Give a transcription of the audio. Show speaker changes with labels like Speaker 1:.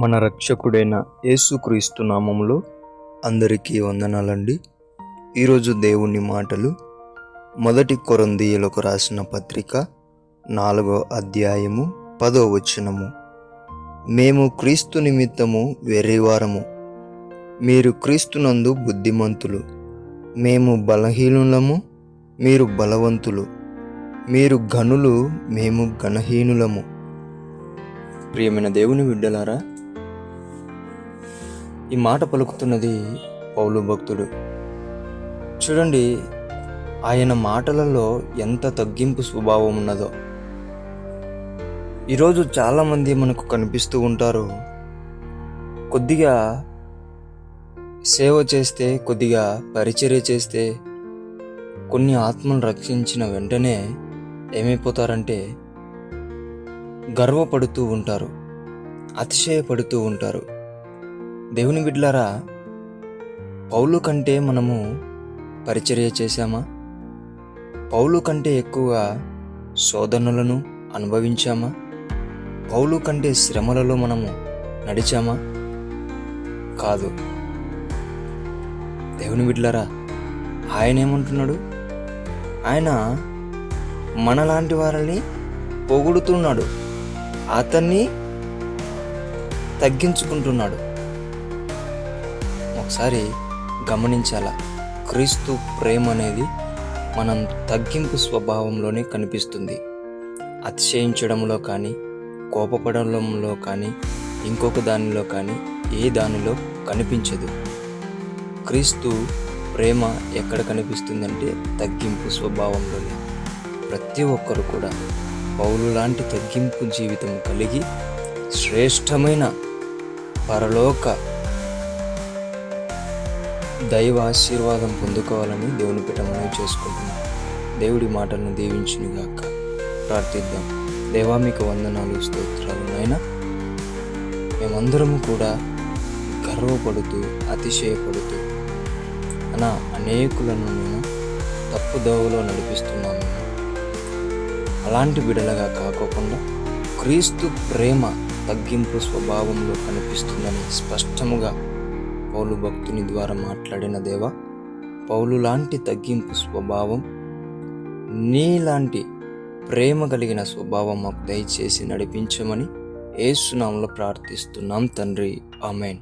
Speaker 1: మన రక్షకుడైన యేసుక్రీస్తు నామములో అందరికీ వందనాలండి. ఈరోజు దేవుని మాటలు మొదటి కొరింథీయులకు రాసిన పత్రిక 4వ అధ్యాయము 10వ వచనము. మేము క్రీస్తు నిమిత్తము వెర్రివారము, మీరు క్రీస్తునందు బుద్ధిమంతులు. మేము బలహీనులము, మీరు బలవంతులు. మీరు ఘనులు, మేము ఘనహీనులము. ప్రియమైన దేవుని బిడ్డలారా, ఈ మాట పలుకుతున్నది పౌలు భక్తుడు. చూడండి, ఆయన మాటలలో ఎంత తగ్గింపు స్వభావం ఉన్నదో. ఈరోజు చాలామంది మనకు కనిపిస్తూ ఉంటారు. కొద్దిగా సేవ చేస్తే, కొద్దిగా పరిచర్య చేస్తే, కొన్ని ఆత్మను రక్షించిన వెంటనే ఏమైపోతారంటే గర్వపడుతూ ఉంటారు, అతిశయపడుతూ ఉంటారు. దేవుని బిడ్డలారా, పౌలు కంటే మనము పరిచర్య చేశామా? పౌలు కంటే ఎక్కువగా శోధనలను అనుభవించామా? పౌలు కంటే శ్రమలలో మనము నడిచామా? కాదు. దేవుని బిడ్డలారా, ఆయన ఏమంటున్నాడు? ఆయన మనలాంటి వారిని పొగుడుతున్నాడు, అతన్ని తగ్గించుకుంటున్నాడు. ఒకసారి గమనించాలా, క్రీస్తు ప్రేమ అనేది మనం తగ్గింపు స్వభావంలోనే కనిపిస్తుంది. అతిశయించడంలో కానీ, కోపపడంలో కానీ, ఇంకొక దానిలో కానీ ఏ దానిలో కనిపించదు. క్రీస్తు ప్రేమ ఎక్కడ కనిపిస్తుందంటే తగ్గింపు స్వభావంలోనే. ప్రతి ఒక్కరు కూడా పౌలు లాంటి తగ్గింపు జీవితం కలిగి శ్రేష్టమైన పరలోక దైవ ఆశీర్వాదం పొందుకోవాలని దేవుని పేట మనవి చేసుకుంటున్నాం. దేవుడి మాటలను దీవించునుగాక. ప్రార్థిద్దాం. దేవా, మీకు వందనాలు, స్తోత్రాలు నాయనా. మేమందరము కూడా గర్వపడుతూ, అతిశయపడుతూ అనేకులను మేము తప్పుదోవలో నడిపిస్తున్నాము. అలాంటి బిడలగా కాకోకుండా క్రీస్తు ప్రేమ తగ్గింపు స్వభావంలో కనిపిస్తుందని స్పష్టముగా పౌలు భక్తుని ద్వారా మాట్లాడిన దేవా, పౌలు లాంటి తగ్గింపు స్వభావం, నీలాంటి ప్రేమ కలిగిన స్వభావం మాకు దయచేసి నడిపించమని యేసు నామములో ప్రార్థిస్తున్నాం తండ్రి. ఆమేన్.